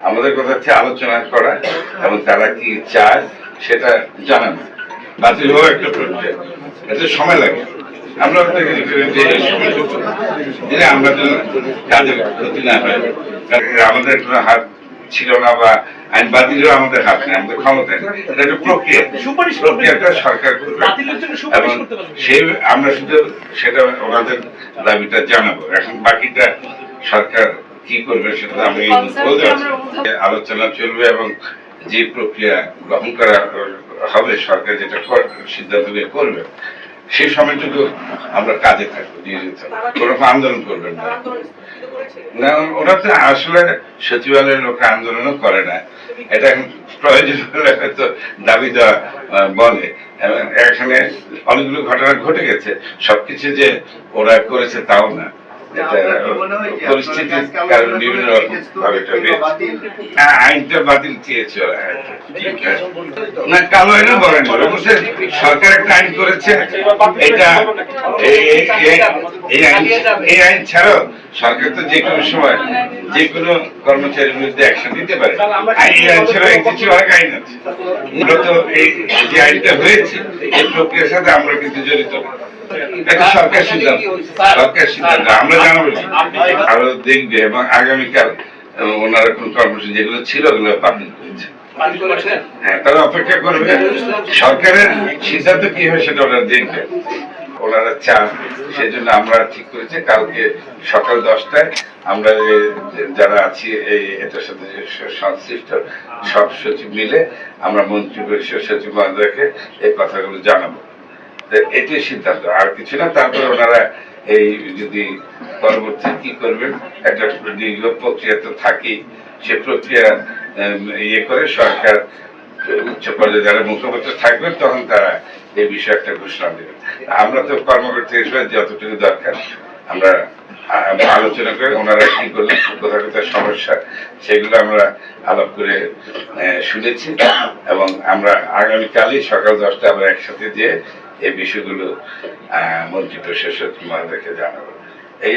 আমাদের কথা হচ্ছে আলোচনা করা এবং তারা কি চায় সেটা জানানো। বাতিল হওয়া একটা প্রক্রিয়া, এতে সময় লাগে। আমরা আমরা কাজের ক্ষতি না হয়, আমাদের কোনো হাত ছিল না বা আইন বাতিলেও আমাদের হাত নেই, আমাদের ক্ষমতা নেই। এটা একটা প্রক্রিয়া, প্রক্রিয়াটা সরকার করবে এবং সেই আমরা শুধু সেটা ওনাদের দাবিটা জানাবো। এখন বাকিটা সরকার কি করবে সেটা আমি বলতে পারছি। আলোচনা চলবে এবং যে প্রক্রিয়া গ্রহণ করা হবে, সরকার যেটা সিদ্ধান্ত নিয়ে করবে সেই সময়টুকু আমরা কাজে থাকবো, নিয়োজিত কোনো আন্দোলন করবেন না। না, ওরা তো আসলে সচিবালয়ের লোক আন্দোলনও করে না, এটা প্রয়োজন হলে হয়তো দাবি দেওয়া বলে। এখানে অনেকগুলো ঘটনা ঘটে গেছে, সবকিছু যে ওরা করেছে তাও না। পরিস্থিতির কারণে বিভিন্ন রকম ভাবে আইনটা বাতিল চেয়েছে ওরা। না, কালো আইনও বলেন, সরকার একটা আইন করেছে, এটা এই আইন ছাড়াও সরকার তো যে কোনো সময় যে কোনো কর্মচারীর বিরুদ্ধে অ্যাকশন নিতে পারে। এই আইন ছাড়াও কিছু অনেক আইন আছে। মূলত এই যে আইনটা হয়েছে এই প্রক্রিয়ার সাথে আমরা কিন্তু জড়িত না। এটা সরকার সিদ্ধান্ত, সরকার সিদ্ধান্ত আমরা জানাবো, আরো দেখবে এবং আগামীকাল ওনারা কোন কর্মসূচি যেগুলো ছিল ওগুলো বাতিল করেছে। হ্যাঁ, তারা অপেক্ষা করবে, সরকারের সিদ্ধান্ত কি হবে সেটা ওনারা দেখবে। ওনারা চান, সেই জন্য আমরা ঠিক করেছি কালকে সকাল 10টায় আমরা যারা আছি এই এটার সাথে সংশ্লিষ্ট সব সচিব মিলে আমরা মন্ত্রী পরিষদ সচিব মহোদয়কে এই কথাগুলো জানাবো। এটাই সিদ্ধান্ত, আর কিছু না। তারপর ওনারা এই যদি পরবর্তী কি করবেন, একটা দীর্ঘ প্রক্রিয়া তো থাকেই, সে প্রক্রিয়া ইয়ে করে সরকার উচ্চ পর্যায়ে যারা মুখপাত্র থাকবেন তখন তারা এই বিষয়ে একটা ঘোষণা দেবেন। আমরা তো কর্মকর্তা হিসেবে যতটুকু দরকার আমরা আলোচনা করে ওনারা কি করলেন, কোথায় কোথায় সমস্যা সেগুলো আমরা আলাপ করে শুনেছি এবং আমরা আগামীকালই সকাল 10টায় আমরা একসাথে যেয়ে এই বিষয়গুলো মন্ত্রী পরিষদ সচিব মহোদয়কে জানাবো। এই